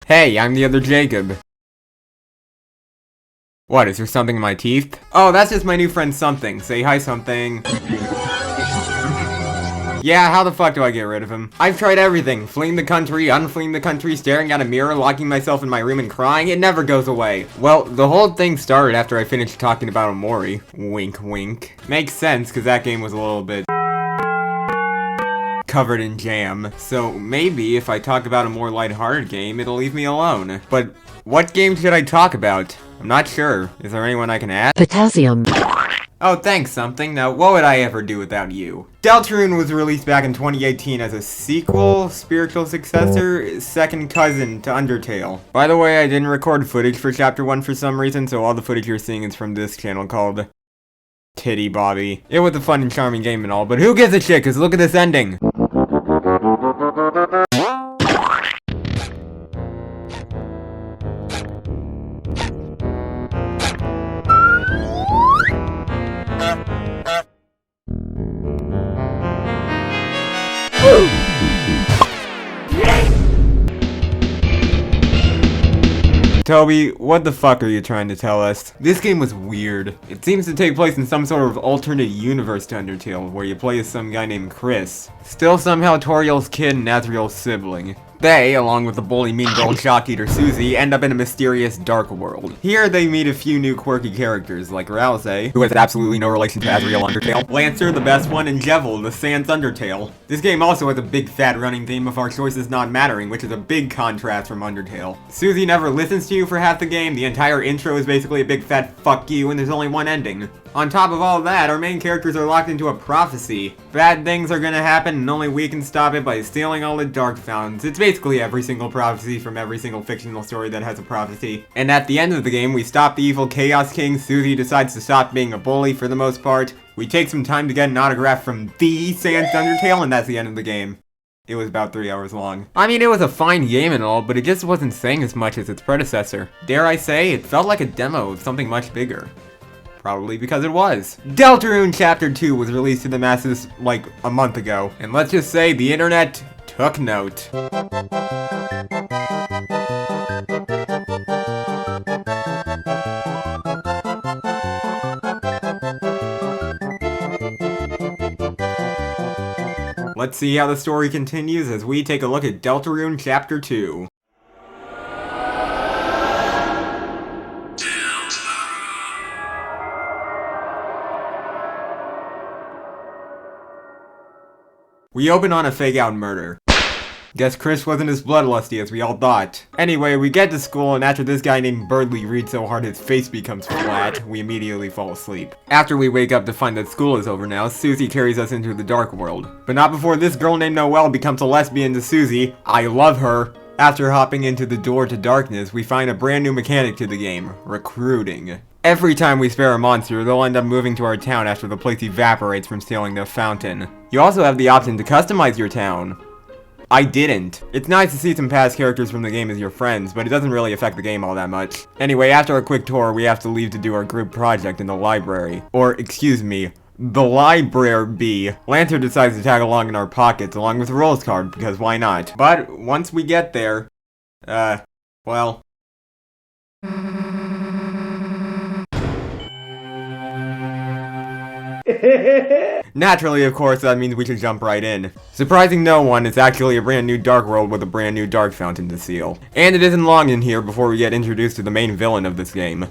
Hey, I'm the other Jacob. What, is there something in my teeth? Oh, that's just my new friend Something. Say hi, Something. Yeah, how the fuck do I get rid of him? I've tried everything. Fleeing the country, unfleeing the country, staring at a mirror, locking myself in my room and crying. It never goes away. Well, the whole thing started after I finished talking about Omori. Wink, wink. Makes sense, because that game was a little bit covered in jam. So maybe if I talk about a more lighthearted game, it'll leave me alone. But what game should I talk about? I'm not sure. Is there anyone I can add? Potassium. Oh, thanks, Something. Now, what would I ever do without you? Deltarune was released back in 2018 as a sequel, spiritual successor, second cousin to Undertale. By the way, I didn't record footage for Chapter 1 for some reason, so all the footage you're seeing is from this channel called Titty Bobby. It was a fun and charming game and all, but who gives a shit, cause look at this ending! Toby, what the fuck are you trying to tell us? This game was weird. It seems to take place in some sort of alternate universe to Undertale, where you play as some guy named Chris. Still somehow Toriel's kid and Azriel's sibling. They, along with the bully mean girl shock eater Susie, end up in a mysterious dark world. Here they meet a few new quirky characters, like Rouse, who has absolutely no relation to Azriel Undertale, Lancer, the best one, and Jevil, the Sans Undertale. This game also has a big fat running theme of our choices not mattering, which is a big contrast from Undertale. Susie never listens to you for half the game, the entire intro is basically a big fat fuck you, and there's only one ending. On top of all that, our main characters are locked into a prophecy. Bad things are gonna happen and only we can stop it by stealing all the dark fountains. It's basically every single prophecy from every single fictional story that has a prophecy. And at the end of the game, we stop the evil Chaos King, Susie decides to stop being a bully for the most part. We take some time to get an autograph from the Sans Undertale, and that's the end of the game. It was about 3 hours long. I mean, it was a fine game and all, but it just wasn't saying as much as its predecessor. Dare I say, it felt like a demo of something much bigger. Probably because it was. Deltarune Chapter 2 was released to the masses like a month ago, and let's just say the internet took note. Let's see how the story continues as we take a look at Deltarune Chapter 2. We open on a fake-out murder. Guess Chris wasn't as bloodlusty as we all thought. Anyway, we get to school, and after this guy named Birdley reads so hard his face becomes flat, we immediately fall asleep. After we wake up to find that school is over now, Susie carries us into the dark world. But not before this girl named Noelle becomes a lesbian to Susie. I love her. After hopping into the door to darkness, we find a brand new mechanic to the game, recruiting. Every time we spare a monster, they'll end up moving to our town after the place evaporates from stealing the fountain. You also have the option to customize your town. I didn't. It's nice to see some past characters from the game as your friends, but it doesn't really affect the game all that much. Anyway, after a quick tour, we have to leave to do our group project in the library. Or, excuse me, the library. Lancer decides to tag along in our pockets along with a Rolls card, because why not? But once we get there, well... Naturally, of course, that means we should jump right in. Surprising no one, it's actually a brand new dark world with a brand new dark fountain to seal. And it isn't long in here before we get introduced to the main villain of this game.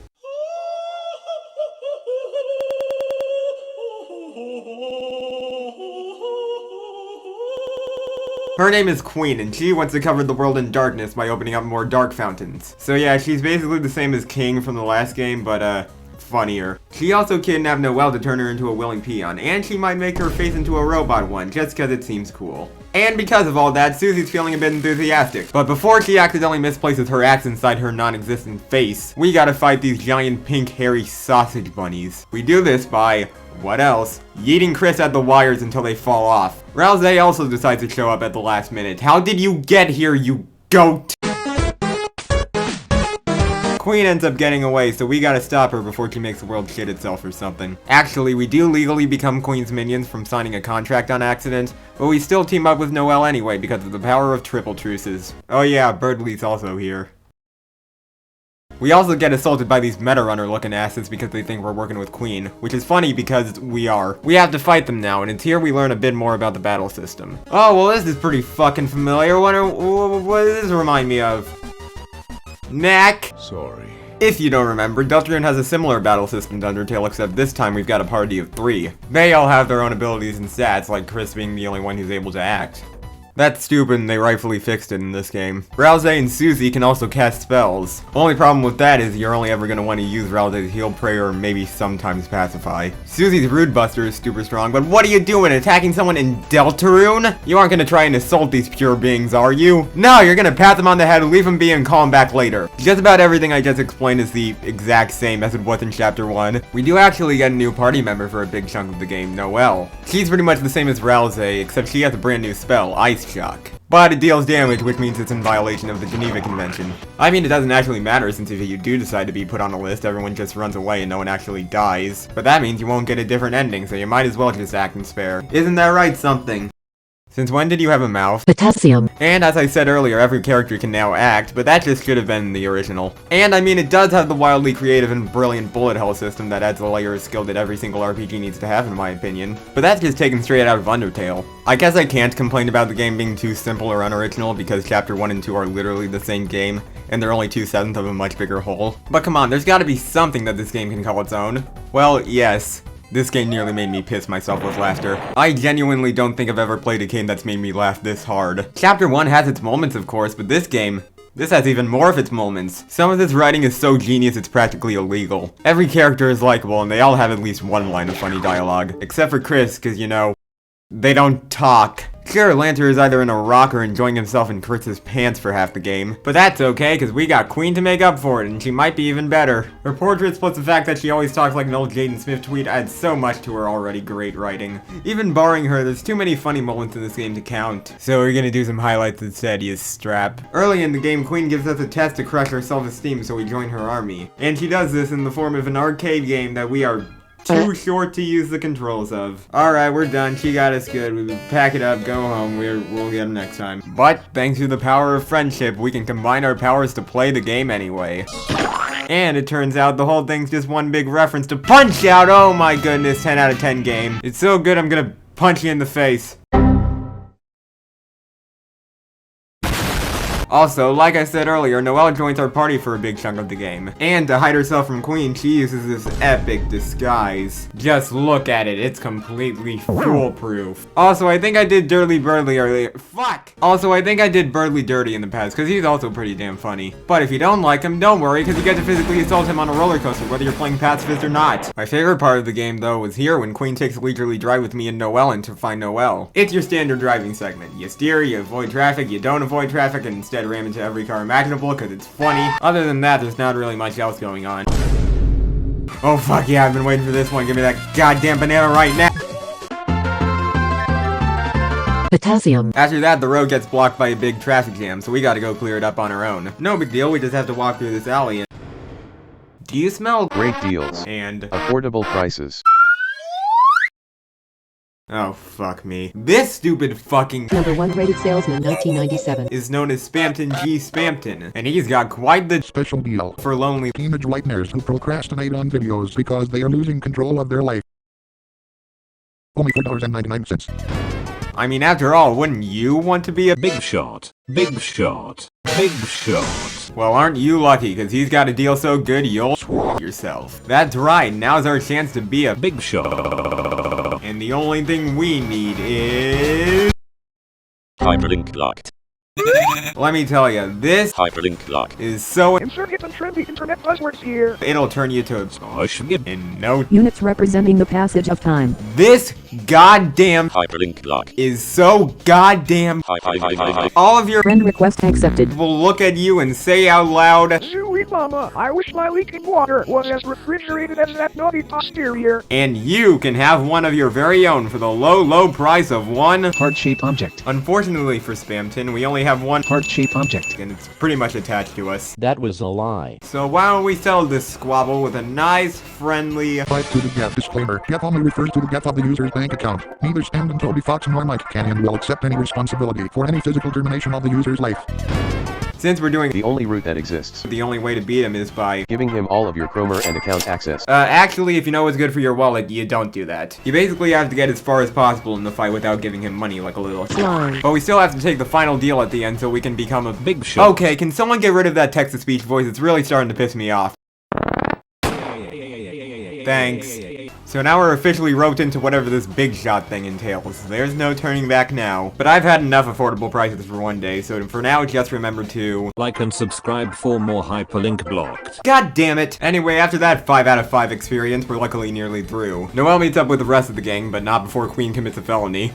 Her name is Queen, and she wants to cover the world in darkness by opening up more dark fountains. So yeah, she's basically the same as King from the last game, but funnier. She also kidnapped Noelle to turn her into a willing peon, and she might make her face into a robot one, just cause it seems cool. And because of all that, Susie's feeling a bit enthusiastic. But before she accidentally misplaces her axe inside her non-existent face, we gotta fight these giant pink hairy sausage bunnies. We do this by, what else? Yeeting Chris at the wires until they fall off. Rouse also decides to show up at the last minute. How did you get here, you goat? Queen ends up getting away, so we gotta stop her before she makes the world shit itself or something. Actually, we do legally become Queen's minions from signing a contract on accident, but we still team up with Noelle anyway because of the power of triple truces. Oh yeah, Birdley's also here. We also get assaulted by these Meta Runner looking asses because they think we're working with Queen, which is funny because we are. We have to fight them now, and it's here we learn a bit more about the battle system. Oh, well this is pretty fucking familiar. What does this remind me of? Knack! Sorry. If you don't remember, Deltarune has a similar battle system to Undertale, except this time we've got a party of 3. They all have their own abilities and stats, like Chris being the only one who's able to act. That's stupid and they rightfully fixed it in this game. Rouse and Susie can also cast spells. Only problem with that is you're only ever going to want to use Rouse to heal, pray, or maybe sometimes pacify. Susie's Rude Buster is super strong, but what are you doing, attacking someone in Deltarune? You aren't going to try and assault these pure beings, are you? No, you're going to pat them on the head, leave them be, and call them back later. Just about everything I just explained is the exact same as it was in Chapter 1. We do actually get a new party member for a big chunk of the game, Noelle. She's pretty much the same as Rouse, except she has a brand new spell, Ice Shock. But it deals damage, which means it's in violation of the Geneva Convention. I mean, it doesn't actually matter, since if you do decide to be put on a list, everyone just runs away and no one actually dies. But that means you won't get a different ending, so you might as well just act and spare. Isn't that right, something? Since when did you have a mouth? Potassium. And as I said earlier, every character can now act, but that just should have been the original. And I mean, it does have the wildly creative and brilliant bullet hell system that adds a layer of skill that every single RPG needs to have in my opinion. But that's just taken straight out of Undertale. I guess I can't complain about the game being too simple or unoriginal because Chapter 1 and 2 are literally the same game, and they're only 2/7 of a much bigger whole. But come on, there's gotta be something that this game can call its own. Well, yes. This game nearly made me piss myself with laughter. I genuinely don't think I've ever played a game that's made me laugh this hard. Chapter 1 has its moments, of course, but this has even more of its moments. Some of this writing is so genius it's practically illegal. Every character is likable and they all have at least one line of funny dialogue. Except for Chris, cause you know, they don't talk. Sure, Lanter is either in a rock or enjoying himself in Chris's pants for half the game. But that's okay, because we got Queen to make up for it, and she might be even better. Her portraits plus the fact that she always talks like an old Jaden Smith tweet adds so much to her already great writing. Even barring her, there's too many funny moments in this game to count. So we're gonna do some highlights instead, you strap. Early in the game, Queen gives us a test to crush our self-esteem so we join her army. And she does this in the form of an arcade game that we are too short to use the controls of. Alright, we're done. She got us good. We pack it up, go home. We'll get them next time. But, thanks to the power of friendship, we can combine our powers to play the game anyway. And it turns out the whole thing's just one big reference to Punch-Out! Oh my goodness, 10 out of 10 game. It's so good I'm gonna punch you in the face. Also, like I said earlier, Noelle joins our party for a big chunk of the game. And to hide herself from Queen, she uses this epic disguise. Just look at it, it's completely foolproof. Also, I think I did Dirty Birdly earlier. Fuck! Also, I think I did Birdly dirty in the past, because he's also pretty damn funny. But if you don't like him, don't worry, because you get to physically assault him on a roller coaster, whether you're playing pacifist or not. My favorite part of the game, though, was here when Queen takes a leisurely drive with me and Noelle in to find Noelle. It's your standard driving segment. You steer, you avoid traffic, you don't avoid traffic, and instead ram into every car imaginable because it's funny. Other than that, there's not really much else going on. Oh fuck yeah, I've been waiting for this one. Give me that goddamn banana right now. Potassium. After that, the road gets blocked by a big traffic jam, so we gotta go clear it up on our own. No big deal, we just have to walk through this alley and... Do you smell great deals and affordable prices? Oh, fuck me. This stupid fucking #1 rated salesman 1997 is known as Spamton G. Spamton, and he's got quite the special deal for lonely teenage whiteners who procrastinate on videos because they are losing control of their life. Only $4.99. I mean, after all, wouldn't you want to be a big shot? Big shot. Big shot. Well, aren't you lucky, because he's got a deal so good you'll swap yourself. That's right, now's our chance to be a big shot. And the only thing we need is... Hyperlink locked. Let me tell you, this hyperlink lock is so insert hit some trendy internet buzzwords here. It'll turn you to in no units representing the passage of time. This goddamn hyperlink lock is so goddamn hi. All of your friend request accepted will look at you and say out loud, sweet mama, I wish my leaking water was as refrigerated as that naughty posterior. And you can have one of your very own for the low, low price of one heart-shaped object. Unfortunately for Spamton, we only have one Heart-shaped object. and it's pretty much attached to us. That was a lie. So why don't we settle this squabble with a nice, friendly... Applies to the get. Disclaimer. Get only refers to the get of the user's bank account. Neither Sandman, Toby Fox nor Mike can and will accept any responsibility for any physical termination of the user's life. Since we're doing The only route that exists. the only way to beat him is by... Giving him all of your Chromer and account access. Actually, if you know what's good for your wallet, you don't do that. You basically have to get as far as possible in the fight without giving him money like a little... Slime. But we still have to take the final deal at the end so we can become a... Big shot. Okay, can someone get rid of that text-to-speech voice? It's really starting to piss me off. Thanks. So now we're officially roped into whatever this big shot thing entails. There's no turning back now. But I've had enough affordable prices for one day, so for now just remember to... Like and subscribe for more hyperlink blocked. God damn it! Anyway, after that 5 out of 5 experience, we're luckily nearly through. Noelle meets up with the rest of the gang, but not before Queen commits a felony.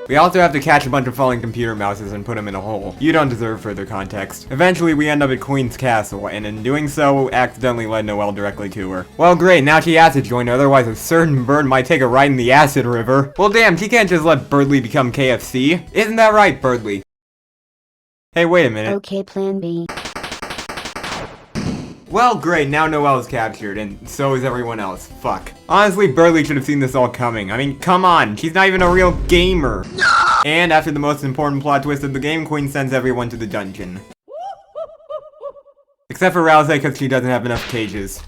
We also have to catch a bunch of falling computer mouses and put them in a hole. You don't deserve further context. Eventually, we end up at Queen's Castle, and in doing so, accidentally led Noelle directly to her. Well, great, now she has to join, otherwise a certain bird might take a ride in the acid river. Well, damn, she can't just let Birdly become KFC. Isn't that right, Birdly? Hey, wait a minute. Okay, plan B. Well, great, now Noelle's captured, and so is everyone else. Fuck. Honestly, Birdly should have seen this all coming. I mean, come on, she's not even a real gamer. No! And after the most important plot twist of the game, Queen sends everyone to the dungeon. Except for Rouse, because she doesn't have enough cages.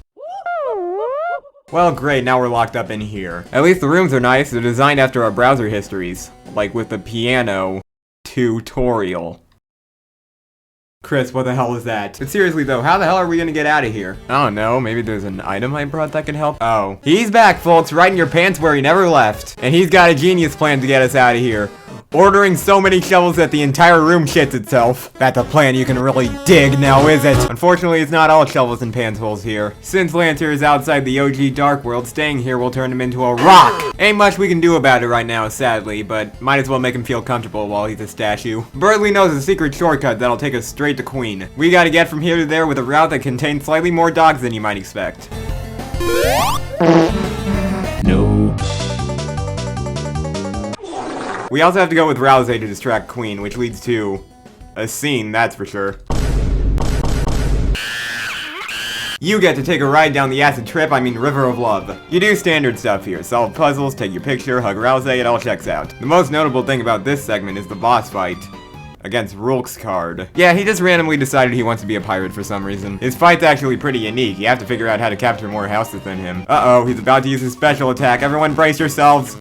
Well, great, now we're locked up in here. At least the rooms are nice, they're designed after our browser histories. Like with the piano tutorial. Chris, what the hell is that? But seriously though, how the hell are we gonna get out of here? I don't know, maybe there's an item I brought that can help? Oh. He's back, folks, right in your pants where he never left. And he's got a genius plan to get us out of here. Ordering so many shovels that the entire room shits itself. That's a plan you can really dig, now is it? Unfortunately, it's not all shovels and pants holes here. Since Lancer is outside the OG Dark World, staying here will turn him into a rock. Ain't much we can do about it right now, sadly, but might as well make him feel comfortable while he's a statue. Birdly knows a secret shortcut that'll take us straight to Queen. We gotta get from here to there with a route that contains slightly more dogs than you might expect. No. We also have to go with Rouse to distract Queen, which leads to a scene, that's for sure. You get to take a ride down the acid trip, I mean River of Love. You do standard stuff here, solve puzzles, take your picture, hug Rouse, it all checks out. The most notable thing about this segment is the boss fight against Rulkscard. Yeah, he just randomly decided he wants to be a pirate for some reason. His fight's actually pretty unique, you have to figure out how to capture more houses than him. Uh-oh, he's about to use his special attack, everyone brace yourselves!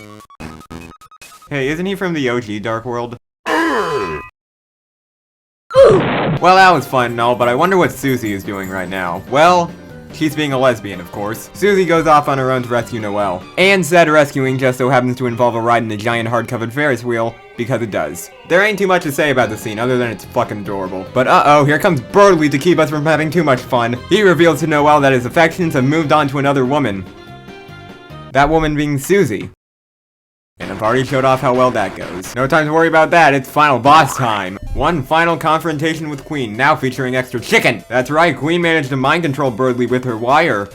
Hey, isn't he from the OG Dark World? Well, that was fun and all, but I wonder what Susie is doing right now. Well, she's being a lesbian, of course. Susie goes off on her own to rescue Noelle. And said rescuing just so happens to involve a ride in the giant hard-covered Ferris wheel, because it does. There ain't too much to say about the scene, other than it's fucking adorable. But uh-oh, here comes Birdly to keep us from having too much fun. He reveals to Noelle that his affections have moved on to another woman. That woman being Susie. And I've already showed off how well that goes. No time to worry about that, it's final boss time. One final confrontation with Queen, now featuring extra chicken. That's right, Queen managed to mind control Birdly with her wire.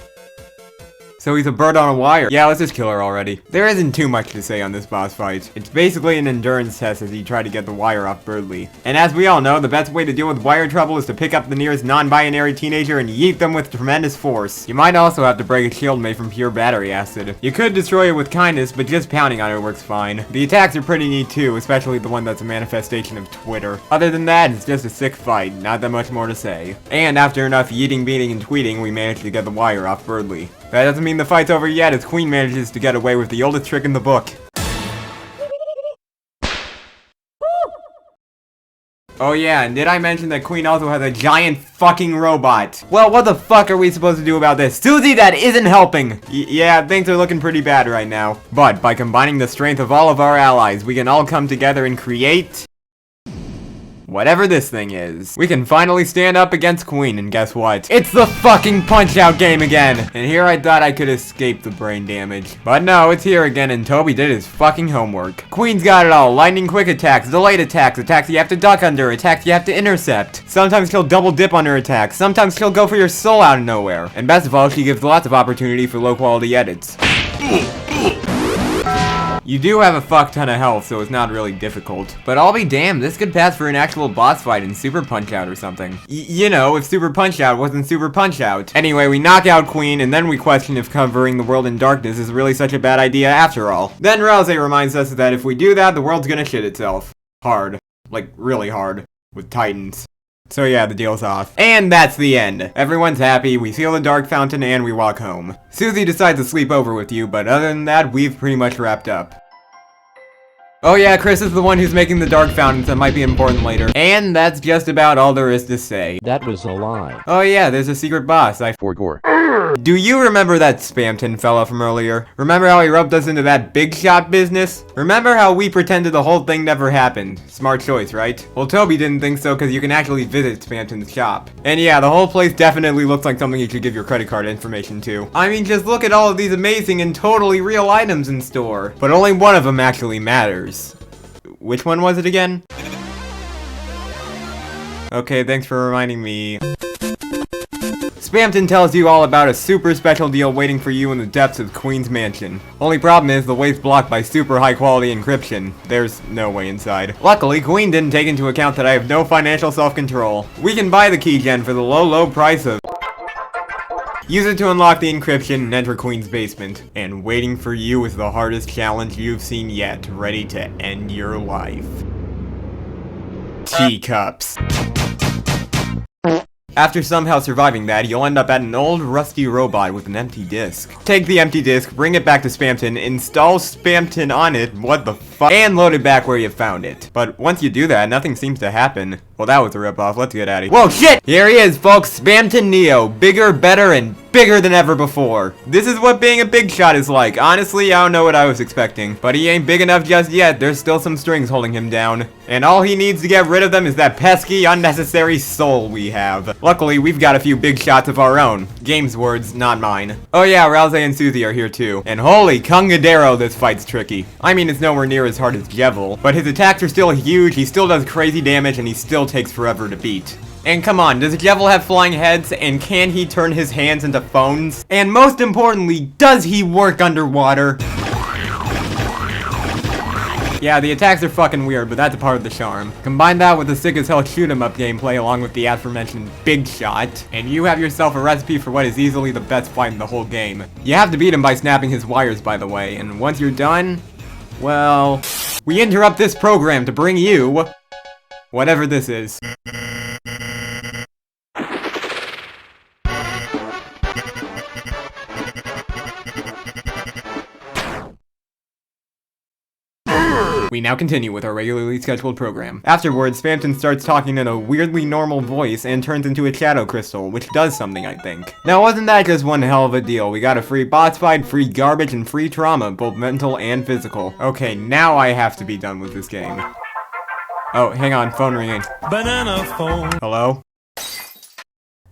So he's a bird on a wire. Yeah, let's just kill her already. There isn't too much to say on this boss fight. It's basically an endurance test as you try to get the wire off Birdly. And as we all know, the best way to deal with wire trouble is to pick up the nearest non-binary teenager and yeet them with tremendous force. You might also have to break a shield made from pure battery acid. You could destroy it with kindness, but just pounding on it works fine. The attacks are pretty neat too, especially the one that's a manifestation of Twitter. Other than that, it's just a sick fight, not that much more to say. And after enough yeeting, beating, and tweeting, we managed to get the wire off Birdly. That doesn't mean the fight's over yet, as Queen manages to get away with the oldest trick in the book. Oh yeah, and did I mention that Queen also has a giant fucking robot? Well, what the fuck are we supposed to do about this? Susie, that isn't helping! Yeah, things are looking pretty bad right now. But, by combining the strength of all of our allies, we can all come together and create... whatever this thing is. We can finally stand up against Queen, and guess what? It's the fucking Punch-Out game again! And here I thought I could escape the brain damage. But no, it's here again, and Toby did his fucking homework. Queen's got it all. Lightning quick attacks, delayed attacks, attacks you have to duck under, attacks you have to intercept. Sometimes she'll double dip on her attacks. Sometimes she'll go for your soul out of nowhere. And best of all, she gives lots of opportunity for low quality edits. You do have a fuck ton of health, so it's not really difficult. But I'll be damned, this could pass for an actual boss fight in Super Punch-Out or something. You know, if Super Punch-Out wasn't Super Punch-Out. Anyway, we knock out Queen, and then we question if covering the world in darkness is really such a bad idea after all. Then Rouse reminds us that if we do that, the world's gonna shit itself. Hard. Like, really hard. With Titans. So yeah, the deal's off. And that's the end. Everyone's happy, we seal the Dark Fountain, and we walk home. Susie decides to sleep over with you, but other than that, we've pretty much wrapped up. Oh yeah, Chris is the one who's making the Dark Fountains, that might be important later. And that's just about all there is to say. That was a lie. Oh yeah, there's a secret boss, For gore. Do you remember that Spamton fella from earlier? Remember how he roped us into that big shot business? Remember how we pretended the whole thing never happened? Smart choice, right? Well, Toby didn't think so because you can actually visit Spamton's shop. And yeah, the whole place definitely looks like something you should give your credit card information to. I mean, just look at all of these amazing and totally real items in store. But only one of them actually matters. Which one was it again? Okay, thanks for reminding me. Spamton tells you all about a super special deal waiting for you in the depths of Queen's Mansion. Only problem is the way's blocked by super high quality encryption. There's no way inside. Luckily, Queen didn't take into account that I have no financial self-control. We can buy the keygen for the low price of... Use it to unlock the encryption and enter Queen's basement. And waiting for you is the hardest challenge you've seen yet, ready to end your life. Teacups. After somehow surviving that, you'll end up at an old rusty robot with an empty disc. Take the empty disc, bring it back to Spamton, install Spamton on it, what the fuck, and load it back where you found it. But once you do that, nothing seems to happen. Well, that was a ripoff. Let's get out of here. Whoa, shit! Here he is, folks. Spamton Neo. Bigger, better, and bigger than ever before. This is what being a big shot is like. Honestly, I don't know what I was expecting. But he ain't big enough just yet. There's still some strings holding him down. And all he needs to get rid of them is that pesky, unnecessary soul we have. Luckily, we've got a few big shots of our own. Game's words, not mine. Oh yeah, Rouse and Susie are here too. And holy Kungadero, this fight's tricky. I mean, it's nowhere near as hard as Jevil, but his attacks are still huge, he still does crazy damage, and he still takes forever to beat. And come on, does Jevil have flying heads, and can he turn his hands into phones? And most importantly, does he work underwater? Yeah, the attacks are fucking weird, but that's a part of the charm. Combine that with the sick as hell shoot 'em up gameplay along with the aforementioned big shot, and you have yourself a recipe for what is easily the best fight in the whole game. You have to beat him by snapping his wires, by the way, and once you're done, well, we interrupt this program to bring you whatever this is. We now continue with our regularly scheduled program. Afterwards, Spamton starts talking in a weirdly normal voice and turns into a shadow crystal, which does something, I think. Now, wasn't that just one hell of a deal? We got a free boss fight, free garbage, and free trauma, both mental and physical. Okay, now I have to be done with this game. Oh, hang on, phone ringing. Banana phone. Hello?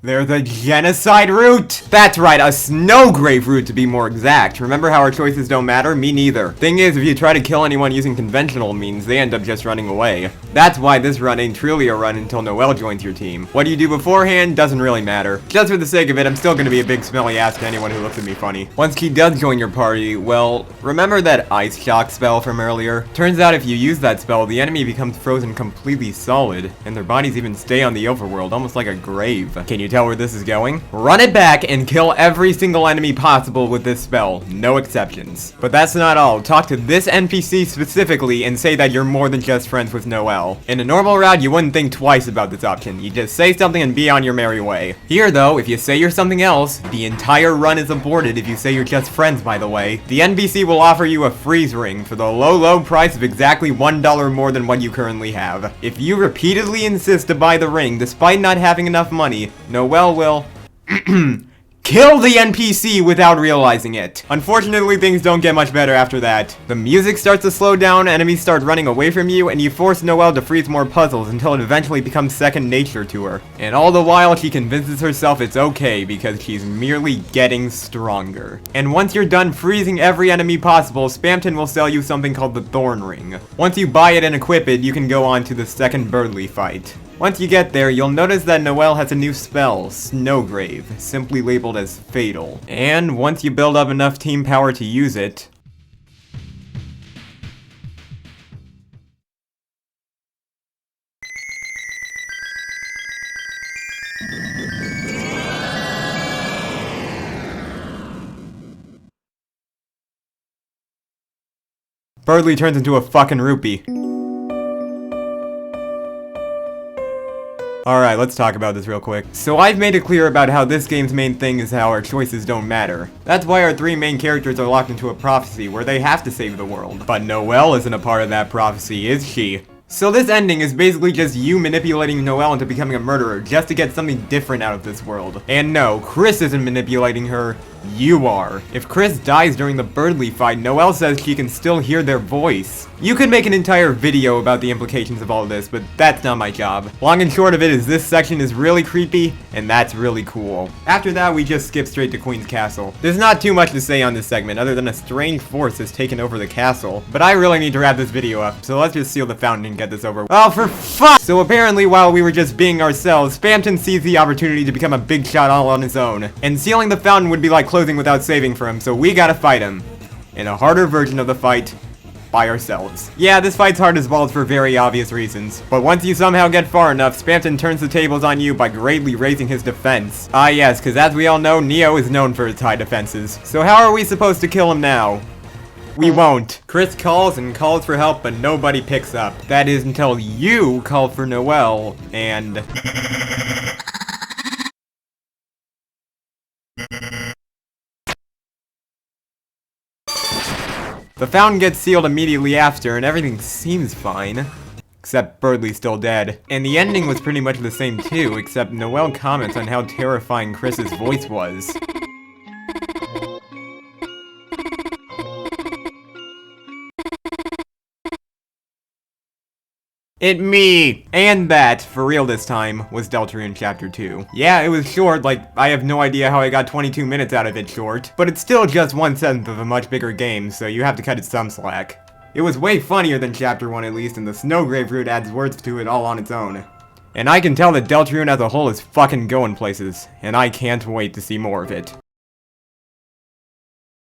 They're the genocide route! That's right, a snowgrave route to be more exact. Remember how our choices don't matter? Me neither. Thing is, if you try to kill anyone using conventional means, they end up just running away. That's why this run ain't truly a run until Noelle joins your team. What you do beforehand doesn't really matter. Just for the sake of it, I'm still gonna be a big smelly ass to anyone who looks at me funny. Once Key does join your party, well, remember that ice shock spell from earlier? Turns out if you use that spell, the enemy becomes frozen completely solid, and their bodies even stay on the overworld, almost like a grave. Can you tell where this is going? Run it back and kill every single enemy possible with this spell, no exceptions. But that's not all. Talk to this NPC specifically and say that you're more than just friends with Noelle. In a normal route, you wouldn't think twice about this option. You just say something and be on your merry way. Here though, if you say you're something else, the entire run is aborted if you say you're just friends, by the way. The NPC will offer you a freeze ring for the low price of exactly $1 more than what you currently have. If you repeatedly insist to buy the ring despite not having enough money, Noelle will kill the NPC without realizing it. Unfortunately, things don't get much better after that. The music starts to slow down, enemies start running away from you, and you force Noelle to freeze more puzzles until it eventually becomes second nature to her. And all the while, she convinces herself it's okay because she's merely getting stronger. And once you're done freezing every enemy possible, Spamton will sell you something called the Thorn Ring. Once you buy it and equip it, you can go on to the second Birdly fight. Once you get there, you'll notice that Noelle has a new spell, Snowgrave, simply labeled as Fatal. And once you build up enough team power to use it, Birdly turns into a fucking rupee. Alright, let's talk about this real quick. So I've made it clear about how this game's main thing is how our choices don't matter. That's why our three main characters are locked into a prophecy where they have to save the world. But Noelle isn't a part of that prophecy, is she? So this ending is basically just you manipulating Noelle into becoming a murderer just to get something different out of this world. And no, Chris isn't manipulating her, you are. If Chris dies during the Birdly fight, Noelle says she can still hear their voice. You could make an entire video about the implications of all this, but that's not my job. Long and short of it is this section is really creepy, and that's really cool. After that, we just skip straight to Queen's Castle. There's not too much to say on this segment, other than a strange force has taken over the castle. But I really need to wrap this video up, so let's just seal the fountain and get this over. Oh, for fuck! So apparently, while we were just being ourselves, Spamton sees the opportunity to become a big shot all on his own. And sealing the fountain would be like closing without saving for him, so we gotta fight him. In a harder version of the fight, by ourselves. Yeah, this fight's hard as balls for very obvious reasons. But once you somehow get far enough, Spamton turns the tables on you by greatly raising his defense. Ah yes, because as we all know, Neo is known for his high defenses. So how are we supposed to kill him now? We won't. Chris calls and calls for help, but nobody picks up. That is until you call for Noelle, and... The fountain gets sealed immediately after, and everything seems fine. Except Birdly's still dead. And the ending was pretty much the same too, except Noelle comments on how terrifying Chris's voice was. It me! And that, for real this time, was Deltarune Chapter 2. Yeah, it was short, like, I have no idea how I got 22 minutes out of it short, but it's still just 1/7 of a much bigger game, so you have to cut it some slack. It was way funnier than Chapter 1 at least, and the Snowgrave route adds words to it all on its own. And I can tell that Deltarune as a whole is fucking going places, and I can't wait to see more of it.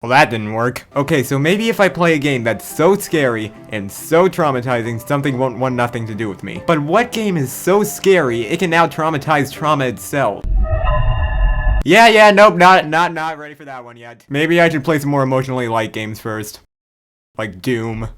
Well, that didn't work. Okay, so maybe if I play a game that's so scary and so traumatizing, something won't want nothing to do with me. But what game is so scary, it can now traumatize trauma itself? Yeah, nope, not ready for that one yet. Maybe I should play some more emotionally light games first. Like Doom.